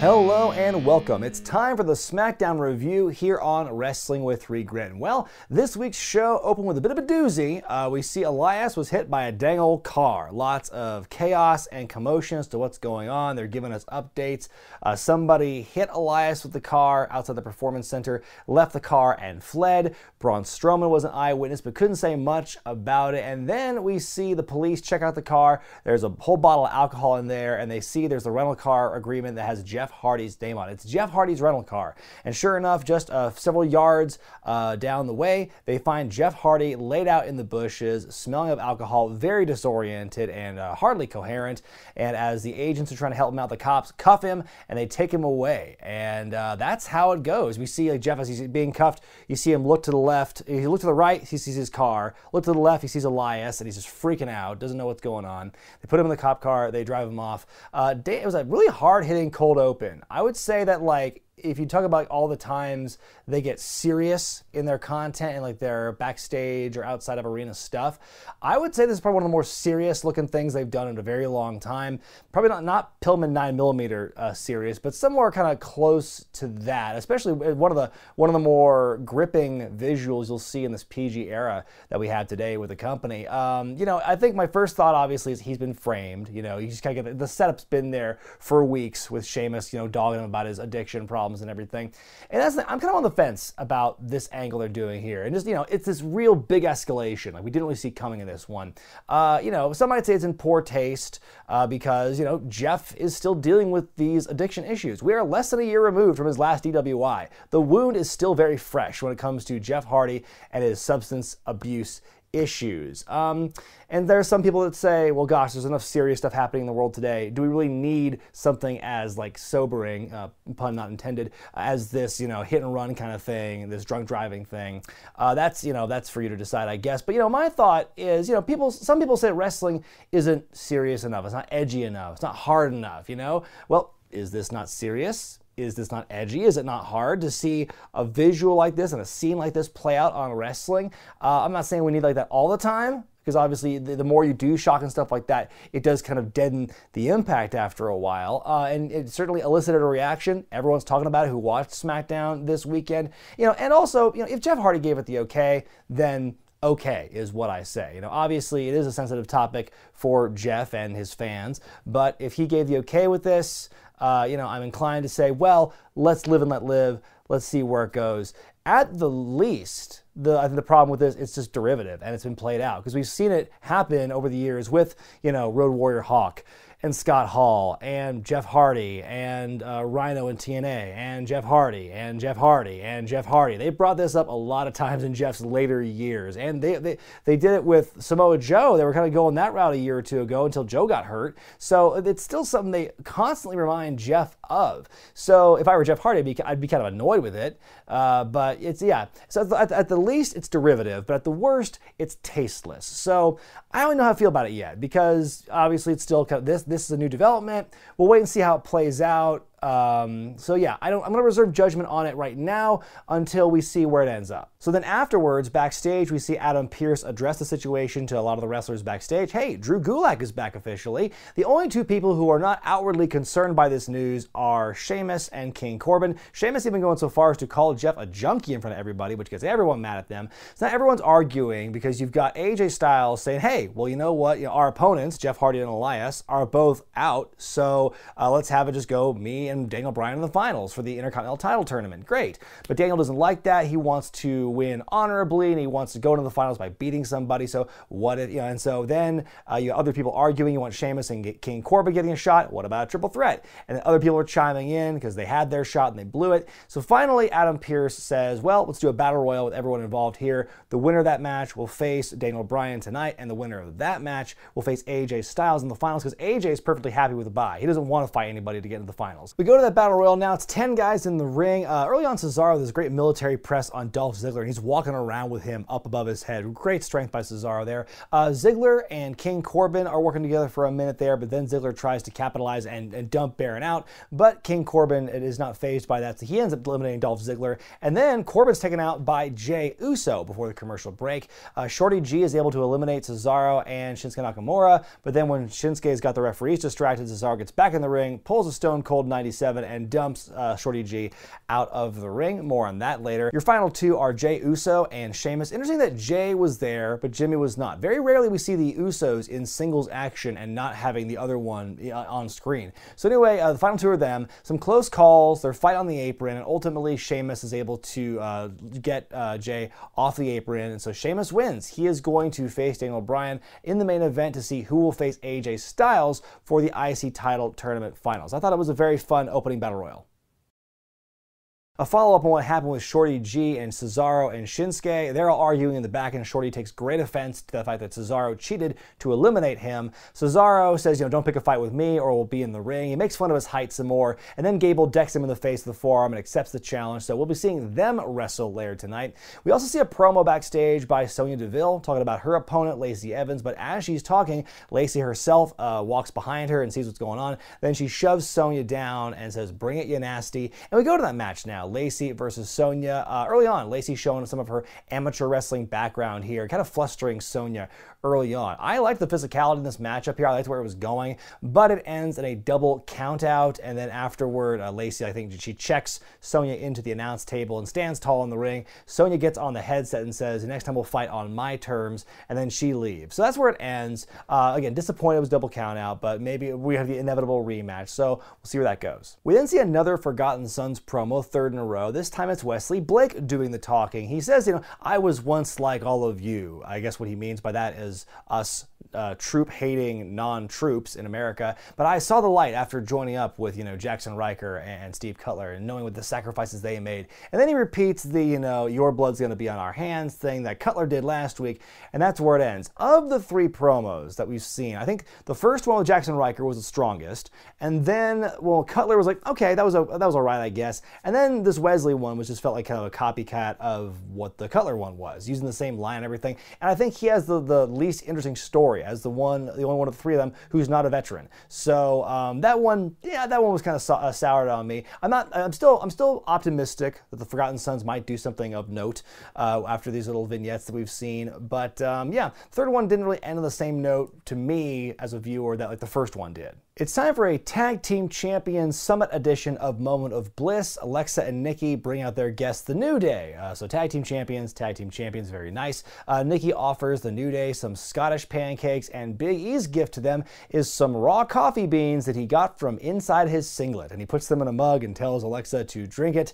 Hello and welcome. It's time for the Smackdown review here on Wrestling with Regret. Well, this week's show opened with a bit of a doozy. We see Elias was hit by a dang old car. Lots of chaos and commotion as to what's going on. They're giving us updates. Somebody hit Elias with the car outside the Performance Center, left the car and fled. Braun Strowman was an eyewitness but couldn't say much about it. And then we see the police check out the car. There's a whole bottle of alcohol in there, and they see there's a rental car agreement that has Jeff Hardy's name on it. It's Jeff Hardy's rental car. And sure enough, just several yards down the way, they find Jeff Hardy laid out in the bushes, smelling of alcohol, very disoriented and hardly coherent. And as the agents are trying to help him out, the cops cuff him and they take him away. And that's how it goes. We see Jeff, as he's being cuffed, you see him look to the left. He look to the right, he sees his car. Look to the left, he sees Elias, and he's just freaking out, doesn't know what's going on. They put him in the cop car, they drive him off. It was a really hard-hitting cold open. I would say that, like, if you talk about all the times they get serious in their content and like their backstage or outside of arena stuff, I would say this is probably one of the more serious looking things they've done in a very long time. Probably not Pillman 9mm serious, but somewhere kind of close to that. Especially one of the more gripping visuals you'll see in this PG era that we have today with the company. You know, I think my first thought obviously is he's been framed. You know, you just kind of get the setup's been there for weeks with Sheamus, you know, dogging him about his addiction problems and everything. And I'm kind of on the fence about this angle they're doing here. And just, you know, it's this real big escalation. Like, we didn't really see coming in this one. You know, some might say it's in poor taste because, you know, Jeff is still dealing with these addiction issues. We are less than a year removed from his last DWI. The wound is still very fresh when it comes to Jeff Hardy and his substance abuse issues. And there are some people that say, well, gosh, there's enough serious stuff happening in the world today. Do we really need something as, like, sobering, pun not intended, as this, you know, hit and run kind of thing, this drunk driving thing? That's, you know, that's for you to decide, I guess. But, you know, my thought is, you know, some people say wrestling isn't serious enough. It's not edgy enough. It's not hard enough, you know? Well, is this not serious? Is this not edgy? Is it not hard to see a visual like this and a scene like this play out on wrestling? I'm not saying we need like that all the time, because obviously the more you do shock and stuff like that, it does kind of deaden the impact after a while. And it certainly elicited a reaction. Everyone's talking about it who watched SmackDown this weekend. You know, and also, you know, if Jeff Hardy gave it the okay, then okay is what I say. You know, obviously it is a sensitive topic for Jeff and his fans, but if he gave the okay with this, you know, I'm inclined to say, well, let's live and let live. Let's see where it goes. At the least, I think the problem with this, it's just derivative and it's been played out because we've seen it happen over the years with, you know, Road Warrior Hawk and Scott Hall and Jeff Hardy and Rhino and TNA and Jeff Hardy and Jeff Hardy and Jeff Hardy. They brought this up a lot of times in Jeff's later years, and they did it with Samoa Joe. They were kind of going that route a year or two ago until Joe got hurt. So it's still something they constantly remind Jeff of. So if I were Jeff Hardy, I'd be kind of annoyed with it. But it's, yeah. So at the least, it's derivative, but at the worst, it's tasteless. So I don't know how I feel about it yet because obviously it's still kind of this is a new development. We'll wait and see how it plays out. So yeah, I'm going to reserve judgment on it right now until we see where it ends up. So then afterwards, backstage, we see Adam Pearce address the situation to a lot of the wrestlers backstage. Hey, Drew Gulak is back officially. The only two people who are not outwardly concerned by this news are Sheamus and King Corbin. Sheamus even going so far as to call Jeff a junkie in front of everybody, which gets everyone mad at them. So now everyone's arguing because you've got AJ Styles saying, hey, well, you know what? You know, our opponents, Jeff Hardy and Elias, are both out. So let's have it just go me and Daniel Bryan in the finals for the Intercontinental title tournament. Great. But Daniel doesn't like that. He wants to win honorably and he wants to go into the finals by beating somebody. So what if, you know, and so then you have other people arguing. You want Sheamus and King Corbin getting a shot. What about a triple threat? And then other people are chiming in because they had their shot and they blew it. So finally, Adam Pearce says, well, let's do a battle royal with everyone involved here. The winner of that match will face Daniel Bryan tonight, and the winner of that match will face AJ Styles in the finals because AJ is perfectly happy with the bye. He doesn't want to fight anybody to get into the finals. We go to that battle royal now. It's 10 guys in the ring. Early on, Cesaro, there's a great military press on Dolph Ziggler, and he's walking around with him up above his head. Great strength by Cesaro there. Ziggler and King Corbin are working together for a minute there, but then Ziggler tries to capitalize and dump Baron out, but King Corbin is not fazed by that, so he ends up eliminating Dolph Ziggler, and then Corbin's taken out by Jey Uso before the commercial break. Shorty G is able to eliminate Cesaro and Shinsuke Nakamura, but then when Shinsuke's got the referees distracted, Cesaro gets back in the ring, pulls a Stone Cold 90 97 and dumps Shorty G out of the ring. More on that later. Your final two are Jey Uso and Sheamus. Interesting that Jey was there, but Jimmy was not. Very rarely we see the Usos in singles action and not having the other one on screen. So anyway, the final two are them. Some close calls, their fight on the apron, and ultimately Sheamus is able to get Jey off the apron, and so Sheamus wins. He is going to face Daniel Bryan in the main event to see who will face AJ Styles for the IC title tournament finals. I thought it was a very fun opening battle royal. A follow-up on what happened with Shorty G and Cesaro and Shinsuke. They're all arguing in the back, and Shorty takes great offense to the fact that Cesaro cheated to eliminate him. Cesaro says, don't pick a fight with me or we'll be in the ring. He makes fun of his height some more, and then Gable decks him in the face with the forearm and accepts the challenge, so we'll be seeing them wrestle later tonight. We also see a promo backstage by Sonya Deville talking about her opponent, Lacey Evans, but as she's talking, Lacey herself walks behind her and sees what's going on. Then she shoves Sonya down and says, "Bring it, you nasty." And we go to that match now. Lacey versus Sonya. Early on, Lacey showing some of her amateur wrestling background here, kind of flustering Sonya early on. I liked the physicality in this matchup here. I liked where it was going, but it ends in a double count out, and then afterward, Lacey, I think she checks Sonya into the announce table and stands tall in the ring. Sonya gets on the headset and says, "Next time we'll fight on my terms," and then she leaves. So that's where it ends. Again, disappointed it was double count out, but maybe we have the inevitable rematch, so we'll see where that goes. We then see another Forgotten Sons promo, third in a row. This time it's Wesley Blake doing the talking. He says, "I was once like all of you." I guess what he means by that is us troop-hating non-troops in America, but I saw the light after joining up with, Jackson Riker and Steve Cutler and knowing what the sacrifices they made. And then he repeats the, "your blood's going to be on our hands" thing that Cutler did last week, and that's where it ends. Of the three promos that we've seen, I think the first one with Jackson Riker was the strongest, and then, Cutler was like, okay, that was all right, I guess, and then this Wesley one, which just felt like kind of a copycat of what the Cutler one was, using the same line and everything, and I think he has the least interesting story as the only one of the three of them who's not a veteran. So that one was kind of soured on me. I'm still optimistic that the Forgotten Sons might do something of note after these little vignettes that we've seen. But yeah, the third one didn't really end on the same note to me as a viewer that like the first one did. It's time for a Tag Team Champions Summit edition of Moment of Bliss. Alexa and Nikki bring out their guests, The New Day. So Tag Team Champions, very nice. Nikki offers The New Day some Scottish pancakes, and Big E's gift to them is some raw coffee beans that he got from inside his singlet. And he puts them in a mug and tells Alexa to drink it,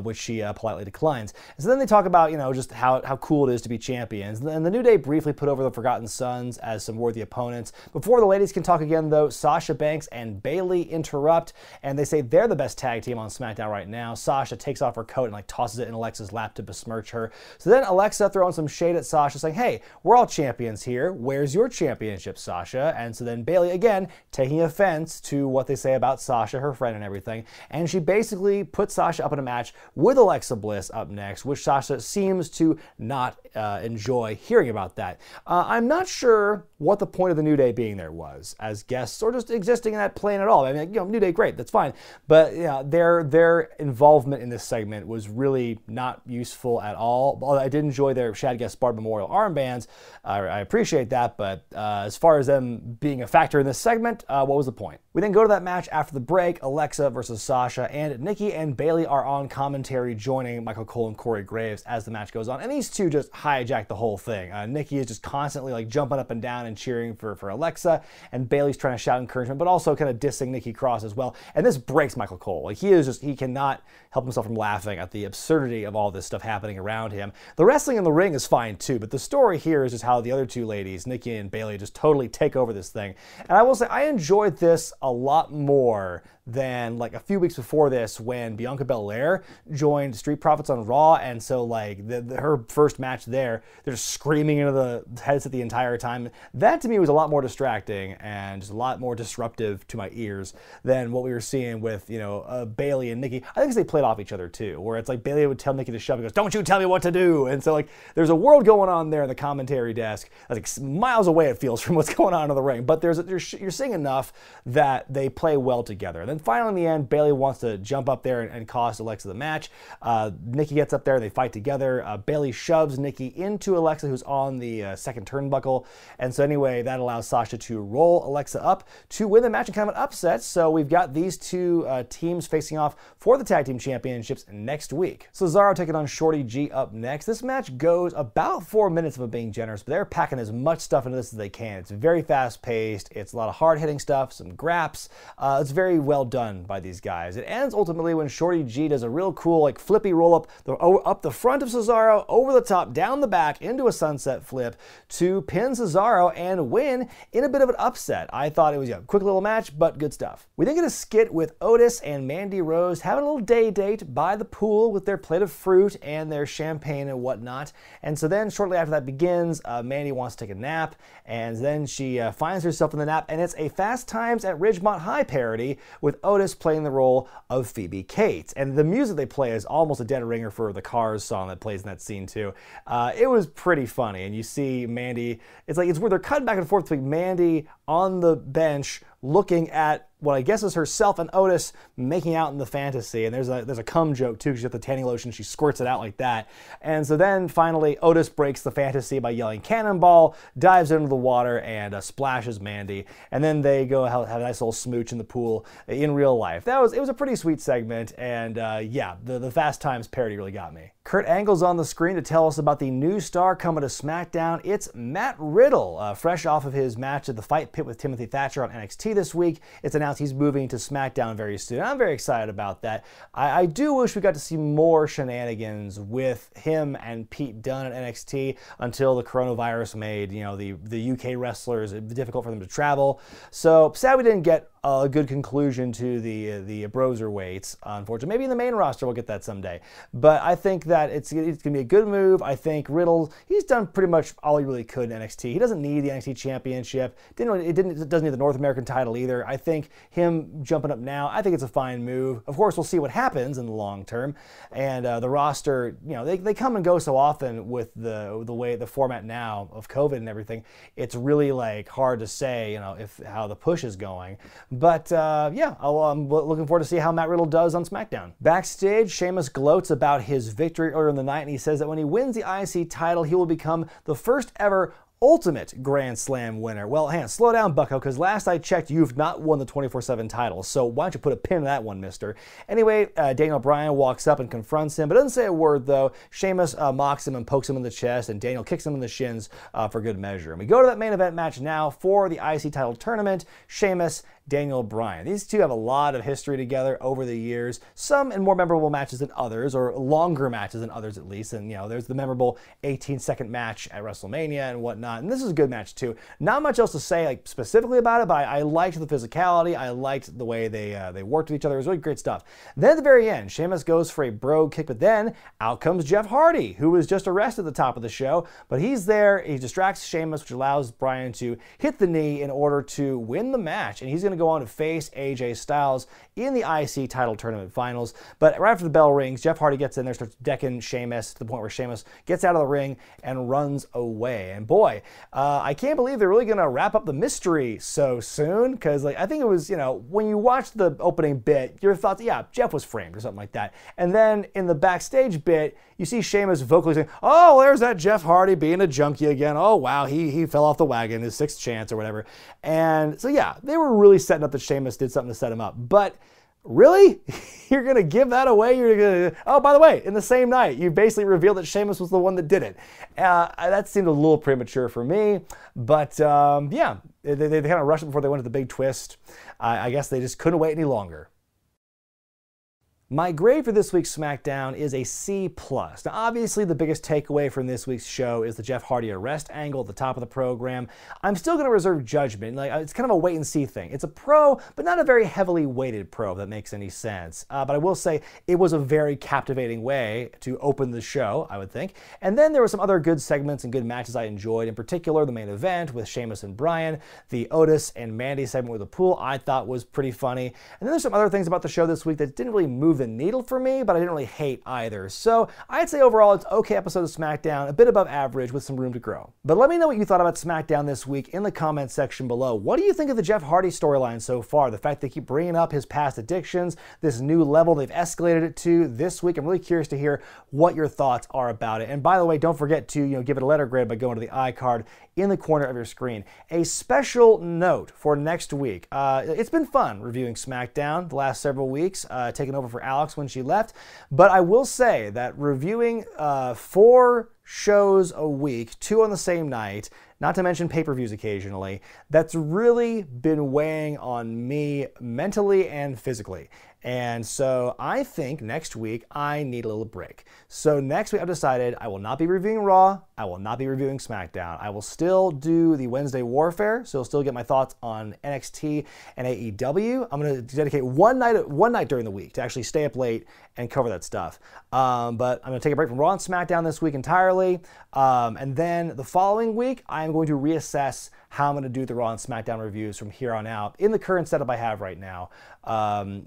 which she politely declines. And so then they talk about, just how cool it is to be champions. And The New Day briefly put over the Forgotten Sons as some worthy opponents. Before the ladies can talk again, though, Sasha Banks and Bayley interrupt, and they say they're the best tag team on SmackDown right now. Sasha takes off her coat and tosses it in Alexa's lap to besmirch her. So then Alexa throwing some shade at Sasha, saying, "Hey, we're all champions here. Where's your championship, Sasha?" And so then Bayley, again, taking offense to what they say about Sasha, her friend and everything, and she basically puts Sasha up in a match with Alexa Bliss up next, which Sasha seems to not enjoy hearing about that. I'm not sure what the point of the New Day being there was as guests or just existing in that plane at all. I mean, New Day, great, that's fine. But their involvement in this segment was really not useful at all. Although I did enjoy their Shad Gaspard Memorial armbands. I appreciate that, but as far as them being a factor in this segment, what was the point? We then go to that match after the break, Alexa versus Sasha, and Nikki and Bayley are on commentary joining Michael Cole and Corey Graves as the match goes on, and these two just hijack the whole thing. Nikki is just constantly jumping up and down and cheering for Alexa, and Bayley's trying to shout encouragement, but also kind of dissing Nikki Cross as well, and this breaks Michael Cole. He cannot help himself from laughing at the absurdity of all this stuff happening around him. The wrestling in the ring is fine too, but the story here is just how the other two ladies, Nikki and Bayley, just totally take over this thing. And I will say, I enjoyed this a lot more than a few weeks before this when Bianca Belair joined Street Profits on Raw, and so her first match there, they're just screaming into the headset the entire time. That to me was a lot more distracting and just a lot more disruptive to my ears than what we were seeing with Bayley and Nikki. I think they played off each other too, where it's Bayley would tell Nikki to shove, he goes, "Don't you tell me what to do," and so there's a world going on there in the commentary desk miles away it feels from what's going on in the ring, but you're seeing enough that they play well together. And And finally, in the end, Bayley wants to jump up there and cost Alexa the match. Nikki gets up there and they fight together. Bayley shoves Nikki into Alexa, who's on the second turnbuckle. And so anyway, that allows Sasha to roll Alexa up to win the match in kind of an upset. So we've got these two teams facing off for the tag team championships next week. Cesaro taking on Shorty G up next. This match goes about 4 minutes, if I'm being generous, but they're packing as much stuff into this as they can. It's very fast paced. It's a lot of hard hitting stuff, some graps. It's very well done by these guys. It ends ultimately when Shorty G does a real cool like flippy roll up the front of Cesaro, over the top, down the back, into a sunset flip to pin Cesaro and win in a bit of an upset. I thought it was a quick little match, but good stuff. We then get a skit with Otis and Mandy Rose having a little day date by the pool with their plate of fruit and their champagne and whatnot. And so then shortly after that begins, Mandy wants to take a nap, and then she finds herself in the nap, and it's a Fast Times at Ridgemont High parody with Otis playing the role of Phoebe Cates. And the music they play is almost a dead ringer for the Cars song that plays in that scene too. It was pretty funny, and you see Mandy, it's where they're cutting back and forth between Mandy on the bench looking at what I guess is herself and Otis making out in the fantasy, and there's a cum joke too. She's got the tanning lotion, she squirts it out like that. And so then finally Otis breaks the fantasy by yelling cannonball, dives into the water, and splashes Mandy. And then they go have a nice little smooch in the pool in real life. It was a pretty sweet segment, and yeah, the Fast Times parody really got me. Kurt Angle's on the screen to tell us about the new star coming to SmackDown. It's Matt Riddle, fresh off of his match at the Fight Pit with Timothy Thatcher on NXT this week. It's announced he's moving to SmackDown very soon. I'm very excited about that. I do wish we got to see more shenanigans with him and Pete Dunne at NXT until the coronavirus made, you know, the UK wrestlers difficult for them to travel. So sad we didn't get a good conclusion to the Broserweights, unfortunately. Maybe in the main roster we'll get that someday. But I think that it's going to be a good move. I think Riddle, he's done pretty much all he really could in NXT. He doesn't need the NXT Championship. It doesn't need the North American title either. I think him jumping up now, I think it's a fine move. Of course, we'll see what happens in the long term. And the roster, you know, they come and go so often with the format now of COVID and everything. It's really like hard to say, you know, how the push is going. But yeah, I'm looking forward to see how Matt Riddle does on SmackDown. Backstage, Sheamus gloats about his victory earlier in the night, and he says that when he wins the IC title, he will become the first ever Ultimate Grand Slam winner. Well, hang on, slow down, bucko, because last I checked, you've not won the 24/7 title, so why don't you put a pin in that one, mister? Anyway, Daniel Bryan walks up and confronts him, but doesn't say a word, though. Sheamus mocks him and pokes him in the chest, and Daniel kicks him in the shins for good measure. And we go to that main event match now for the IC title tournament, Sheamus, Daniel Bryan. These two have a lot of history together over the years, some in more memorable matches than others, or longer matches than others at least. And, you know, there's the memorable 18-second match at WrestleMania and whatnot. And this is a good match too. Not much else to say like specifically about it, but I liked the physicality. I liked the way they worked with each other. It was really great stuff. Then at the very end, Sheamus goes for a brogue kick, but then out comes Jeff Hardy, who was just arrested at the top of the show. But he's there. He distracts Sheamus, which allows Bryan to hit the knee in order to win the match. And he's going to go on to face AJ Styles in the IC title tournament finals. But right after the bell rings, Jeff Hardy gets in there, starts decking Sheamus to the point where Sheamus gets out of the ring and runs away. And boy, I can't believe they're really going to wrap up the mystery so soon, because like I think it was, you know, when you watch the opening bit, your thoughts, yeah, Jeff was framed or something like that. And then in the backstage bit, you see Sheamus vocally saying, oh, there's that Jeff Hardy being a junkie again. Oh, wow, he fell off the wagon, his sixth chance or whatever. And so, yeah, they were really setting up that Sheamus did something to set him up. But really? You're going to give that away? You're going to... Oh, by the way, in the same night, you basically revealed that Sheamus was the one that did it. That seemed a little premature for me. But, yeah, they kind of rushed it before they went to the big twist. I guess they just couldn't wait any longer. My grade for this week's SmackDown is a C+. Now, obviously, the biggest takeaway from this week's show is the Jeff Hardy arrest angle at the top of the program. I'm still going to reserve judgment. Like, it's kind of a wait-and-see thing. It's a pro, but not a very heavily weighted pro, if that makes any sense. But I will say it was a very captivating way to open the show, I would think. And then there were some other good segments and good matches I enjoyed. In particular, the main event with Sheamus and Bryan, the Otis and Mandy segment with the pool I thought was pretty funny. And then there's some other things about the show this week that didn't really move the the needle for me, but I didn't really hate either. So I'd say overall it's okay episode of SmackDown, a bit above average with some room to grow. But let me know what you thought about SmackDown this week in the comments section below. What do you think of the Jeff Hardy storyline so far? The fact they keep bringing up his past addictions, this new level they've escalated it to this week. I'm really curious to hear what your thoughts are about it. And by the way, don't forget to give it a letter grade by going to the iCard in the corner of your screen. A special note for next week. It's been fun reviewing SmackDown the last several weeks, taking over for Alex when she left. But I will say that reviewing 4 shows a week, 2 on the same night, not to mention pay-per-views occasionally, that's really been weighing on me mentally and physically. And so I think next week I need a little break. So next week I've decided I will not be reviewing Raw, I will not be reviewing SmackDown. I will still do the Wednesday Warfare, so you'll still get my thoughts on NXT and AEW. I'm going to dedicate one night during the week to actually stay up late and cover that stuff. But I'm going to take a break from Raw and SmackDown this week entirely. And then the following week, I'm going to reassess how I'm going to do the Raw and SmackDown reviews from here on out in the current setup I have right now.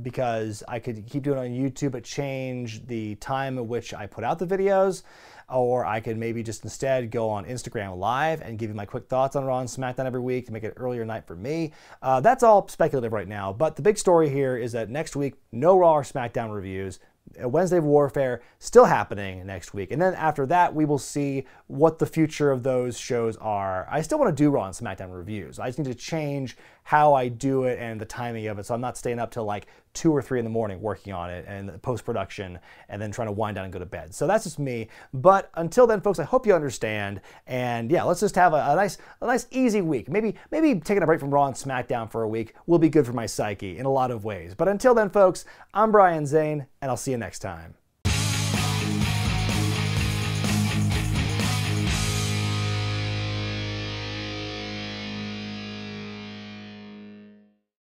Because I could keep doing it on YouTube but change the time at which I put out the videos, or I could maybe just instead go on Instagram Live and give you my quick thoughts on Raw and SmackDown every week to make it an earlier night for me. That's all speculative right now, but the big story here is that next week, no Raw or SmackDown reviews. Wednesday Warfare still happening next week. And then after that, we will see what the future of those shows are. I still want to do Raw and SmackDown reviews. I just need to change how I do it and the timing of it, so I'm not staying up till like 2 or 3 in the morning working on it and post-production and then trying to wind down and go to bed. So that's just me. But until then, folks, I hope you understand. And yeah, let's just have a nice easy week. Maybe taking a break from Raw and SmackDown for a week will be good for my psyche in a lot of ways. But until then, folks, I'm Bryan Zane, and I'll see you next time.